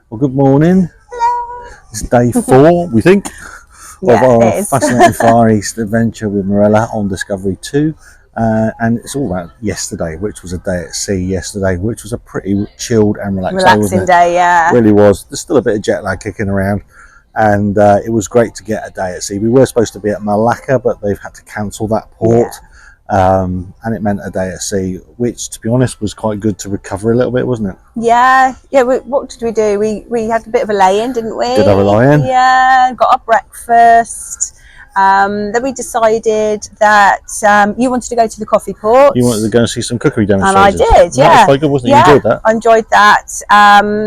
Well, good morning. Hello. It's day 4, we think, of our fascinating Far East adventure with Marella on Discovery 2. And it's all about yesterday, which was a day at sea yesterday, which was a pretty chilled and relaxing day, yeah. It really was. There's still a bit of jet lag kicking around, and it was great to get a day at sea. We were supposed to be at Malacca, but they've had to cancel that port. Yeah. And it meant a day at sea, which, to be honest, was quite good to recover a little bit, wasn't it? Yeah. What did we do? We had a bit of a lay-in, didn't we? Did have a lay-in? Yeah, got our breakfast. Then we decided that you wanted to go to the coffee port. You wanted to go and see some cookery demonstrations. And I did, yeah. That was quite good, wasn't it? Yeah, You enjoyed that? I enjoyed that.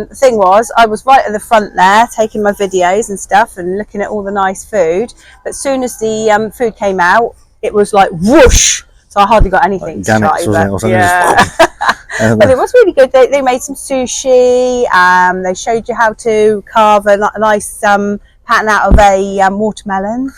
The thing was, I was right at the front there, taking my videos and stuff and looking at all the nice food. But as soon as the food came out, it was like whoosh. So I hardly got anything to try. But it was really good. They made some sushi. They showed you how to carve a nice pattern out of a watermelon.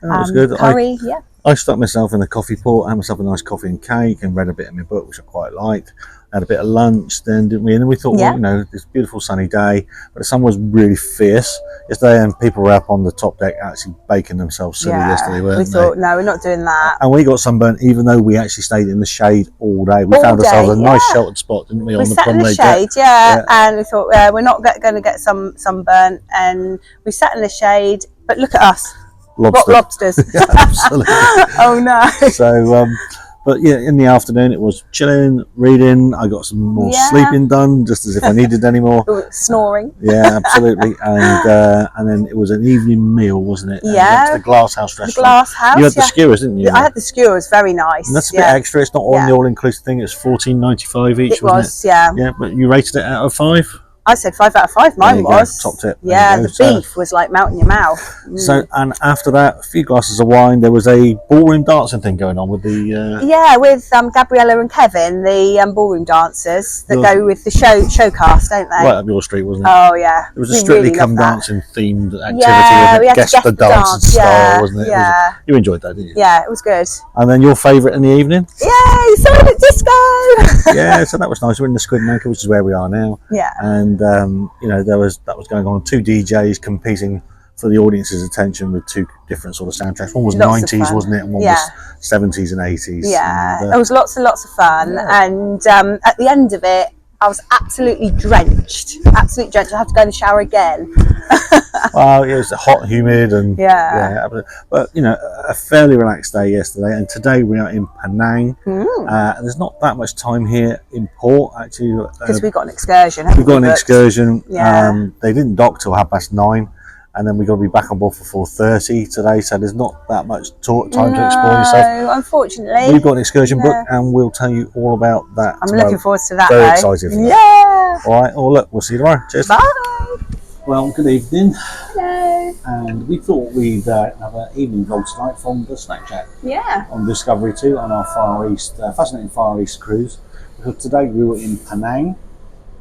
That was good. Curry, I stuck myself in the coffee port, had myself a nice coffee and cake, and read a bit in my book, which I quite liked. Had a bit of lunch then, didn't we? And then we thought, well, you know, this beautiful sunny day, but the sun was really fierce yesterday, and people were up on the top deck actually baking themselves silly yesterday, weren't they? We thought, no, we're not doing that. And we got sunburnt, even though we actually stayed in the shade all day. We found ourselves a nice sheltered spot, didn't we? On the sat in the shade, and we thought, we're not going to get sunburnt, and we sat in the shade. But look at us. Lobsters. Yeah, absolutely. Oh no. So, but yeah, in the afternoon it was chilling, reading. I got some more sleeping done, just as if I needed any more. Snoring. Yeah, absolutely. And then it was an evening meal, wasn't it? Yeah. The Glass House restaurant. The Glass House. You had the skewers, didn't you? I had the skewers. Very nice. And that's a bit extra. It's not on the all-inclusive thing. It's $14.95 each. It was, yeah. Yeah, but you rated it out of 5. I said 5 out of 5. Mine was top tip. Yeah, the beef was like melting your mouth. So, and after that, a few glasses of wine. There was a ballroom dancing thing going on with the. With Gabriella and Kevin, the ballroom dancers that go with the showcast, don't they? Right up your street, wasn't it? Oh yeah. It was a Strictly Come Dancing themed activity. Yeah, we had guess the dancing style, wasn't it? Yeah. You enjoyed that, didn't you? Yeah, it was good. And then your favourite in the evening? Yay! Silent disco. Yeah, so that was nice. We're in the Squid and Anchor, which is where we are now. Yeah. And you know, that was going on. 2 DJs competing for the audience's attention with 2 different sort of soundtracks. One was 90s, wasn't it? And one was 70s and 80s. Yeah, and, it was lots and lots of fun. And at the end of it, I was absolutely drenched. Absolutely drenched. I have to go in the shower again. Well, it was hot, humid, and but you know, a fairly relaxed day yesterday. And today we are in Penang. And there's not that much time here in port actually, because we've got an excursion. We've got an excursion. Yeah. They didn't dock till 9:30. And then we've got to be back on board for 4:30 today, so there's not that much time to explore yourself. No, unfortunately. We've got an excursion booked, and we'll tell you all about that. I'm looking forward to that. Very excited for that. Yeah. All right. Well, look, we'll see you tomorrow. Cheers. Bye. Well, good evening. Hello. And we thought we'd have an evening vlog tonight from the Snack Chat. Yeah. On Discovery 2 on our Far East, fascinating Far East cruise. Because today we were in Penang.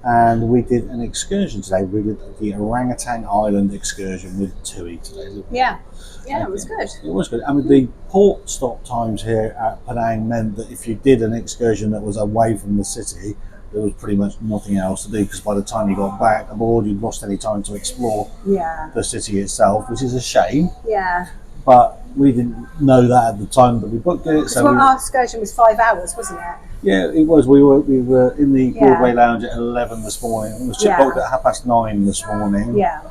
And we did an excursion today. We did the Orang Utan Island excursion with TUI today. Yeah, it was good. It was good. I mean, the port stop times here at Penang meant that if you did an excursion that was away from the city, there was pretty much nothing else to do, because by the time you got back aboard, you'd lost any time to explore the city itself, which is a shame. Yeah. But we didn't know that at the time that we booked it. So our excursion was 5 hours, wasn't it? Yeah, it was. We were in the Broadway Lounge at 11 this morning. It was booked at 9:30 this morning. Yeah.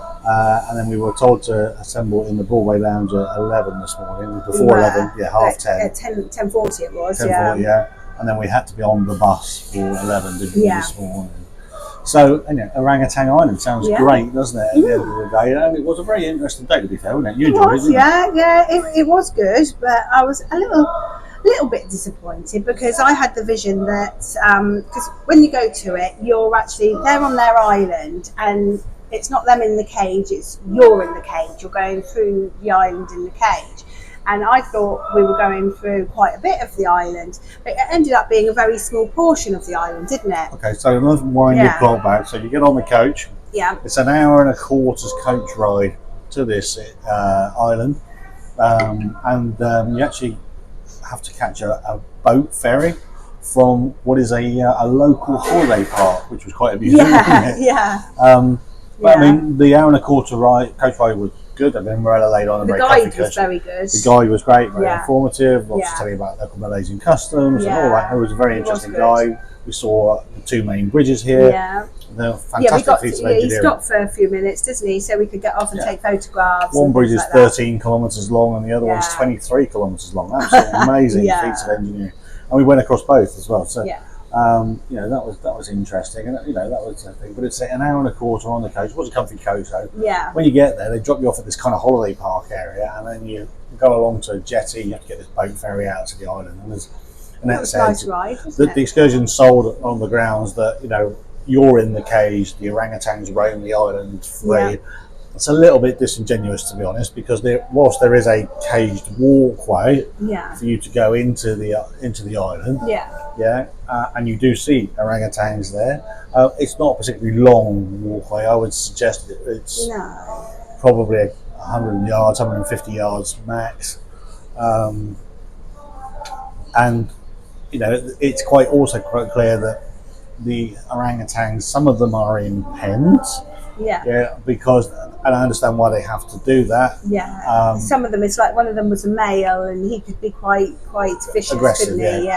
And then we were told to assemble in the Broadway Lounge at 11 this morning. Before 11, 10:30. 10:40 it was. 10:40, yeah. And then we had to be on the bus for 11 this morning. So, you know, Orang Utan Island sounds great, doesn't it? At the end of the day, and it was a very interesting day, to be fair, wasn't it? You enjoyed it, didn't you? It was good, but I was a little bit disappointed, because I had the vision that because when you go to it, they're on their island, and it's not them in the cage, it's you're in the cage. You're going through the island in the cage. And I thought we were going through quite a bit of the island, but it ended up being a very small portion of the island, didn't it? Okay, so let's wind your clock back. So you get on the coach. Yeah. It's an 1.25 hour coach ride to this island, and you actually have to catch a boat ferry from what is a local holiday park, which was quite amusing. Yeah, yeah. But I mean, the hour and a quarter coach ride was good. I mean, Marella laid on a The very guide was very good. The guide was great, very informative. Lots to tell you about local Malaysian customs and all that. It was a very interesting guide. We saw the two main bridges here. Yeah. They're fantastic feats of engineering. He stopped for a few minutes, doesn't he? So we could get off and take photographs. One bridge is 13 kilometres long and the other one's 23 kilometres long. Absolutely amazing feats of engineering. And we went across both as well. So, you know, that was interesting. And, you know, that was the thing. But it's an hour and a quarter on the coach. It was a comfy coach, though. Yeah. When you get there, they drop you off at this kind of holiday park area and then you go along to a jetty. You have to get this boat ferry out to the island. And there's that's a nice ride, the excursion sold on the grounds that, you know, you're in the cage, the orangutans roam the island free. Yeah. It's a little bit disingenuous, to be honest, because whilst there is a caged walkway for you to go into the island, and you do see orangutans there, it's not a particularly long walkway. I would suggest it's probably 100 yards, 150 yards max, and you know, it's also quite clear that the orangutans, some of them are in pens. Because, and I understand why they have to do that. Some of them, it's like one of them was a male and he could be quite vicious, aggressive, couldn't he?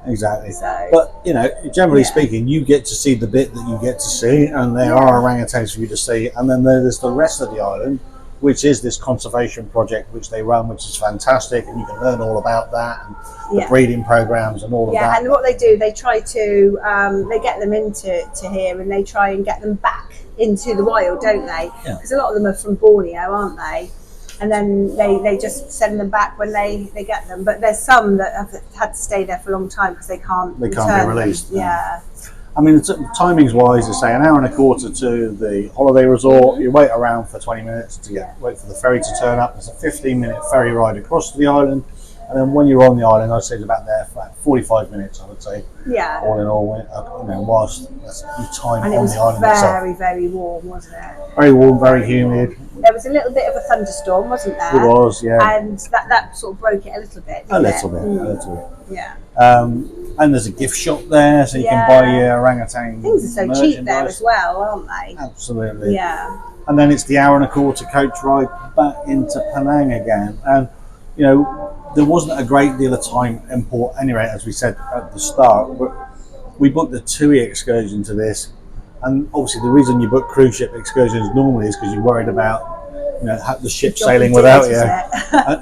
Exactly. So, but, you know, generally speaking, you get to see the bit that you get to see, and there are orangutans for you to see, and then there's the rest of the island, which is this conservation project which they run, which is fantastic, and you can learn all about that and the breeding programs and all of that. Yeah, and what they do, they try to they get them into here and they try and get them back into the wild, don't they? Because a lot of them are from Borneo, aren't they? And then they just send them back when they get them. But there's some that have had to stay there for a long time because they can't be released. Yeah. I mean, timings wise, it's say an hour and a quarter to the holiday resort. You wait around for 20 minutes to wait for the ferry to turn up. It's a 15-minute ferry ride across to the island, and then when you're on the island, I'd say it's about there for about 45 minutes. I would say. Yeah. All in all, you know, whilst that's your time on the island itself. Very, very warm, wasn't it? Very warm, very humid. There was a little bit of a thunderstorm, wasn't there? It was, yeah. And that sort of broke it a little bit. A little bit. Yeah. And there's a gift shop there, so you can buy your orangutan. Things are so cheap there as well, aren't they? Absolutely. Yeah. And then it's the hour and a quarter coach ride back into Penang again. And, you know, there wasn't a great deal of time import anyway, as we said at the start. We booked a TUI excursion to this. And obviously the reason you book cruise ship excursions normally is because you're worried about, you know, the ship sailing without you.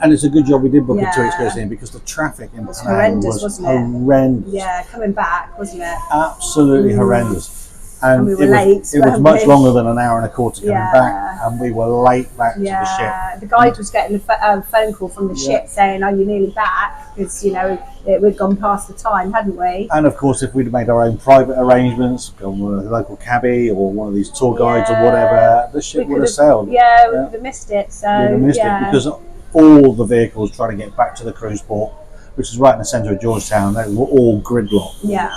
And it's a good job we did book a TUI excursion because the traffic in Penang was horrendous. Yeah, coming back, wasn't it? Absolutely horrendous. And we were late. It was much longer than an hour and a quarter coming back, and we were late back to the ship. The guide was getting a phone call from the ship saying, "Are you nearly back?" Because, you know, we'd gone past the time, hadn't we? And of course, if we'd made our own private arrangements, gone with a local cabbie or one of these tour guides or whatever, the ship would have sailed. Yeah, we would have missed it. So we would have missed it because all the vehicles trying to get back to the cruise port, which is right in the centre of Georgetown, they were all gridlocked. Yeah.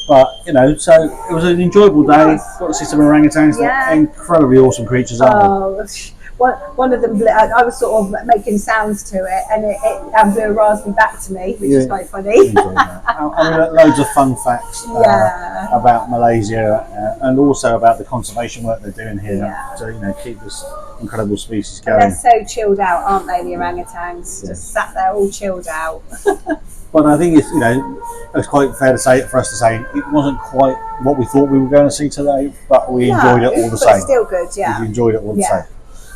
But, you know, so it was an enjoyable day. Got to see some orangutans. They're incredibly awesome creatures, aren't they? One of them, I was sort of making sounds to it, and it blew a raspberry back to me, which is quite funny. I mean, loads of fun facts about Malaysia and also about the conservation work they're doing here to, you know, keep this incredible species going. And they're so chilled out, aren't they, the orangutans? Just sat there all chilled out. But I think it's, you know, it's quite fair for us to say it wasn't quite what we thought we were going to see today, but we enjoyed it all the same. It's still good, We enjoyed it all the same.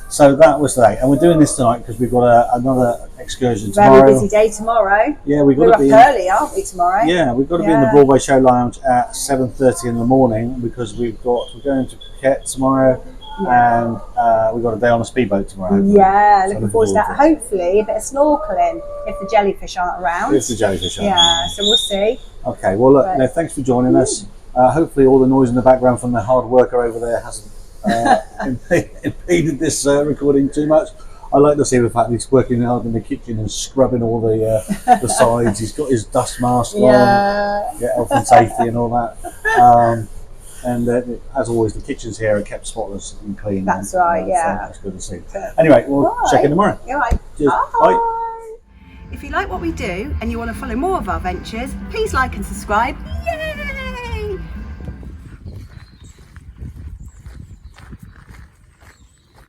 So that was today, and we're doing this tonight because we've got another excursion tomorrow. Very busy day tomorrow. Yeah, we're up early, aren't we, tomorrow? Yeah, we've got to be in the Broadway Show Lounge at 7:30 in the morning because we're going to Phuket tomorrow. And we've got a day on a speedboat tomorrow. Yeah, looking forward to that. Hopefully a bit of snorkeling if the jellyfish aren't around. If the jellyfish aren't around. So we'll see. Okay, well look, thanks for joining us. Hopefully all the noise in the background from the hard worker over there hasn't impeded this recording too much. I like to see the fact he's working hard in the kitchen and scrubbing all the sides. He's got his dust mask on, health and safety and all that. And as always, the kitchens here are kept spotless and clean. That's right, So that's good to see. Anyway, we'll check in tomorrow. All right. Cheers. Bye. If you like what we do and you want to follow more of our ventures, please like and subscribe. Yay!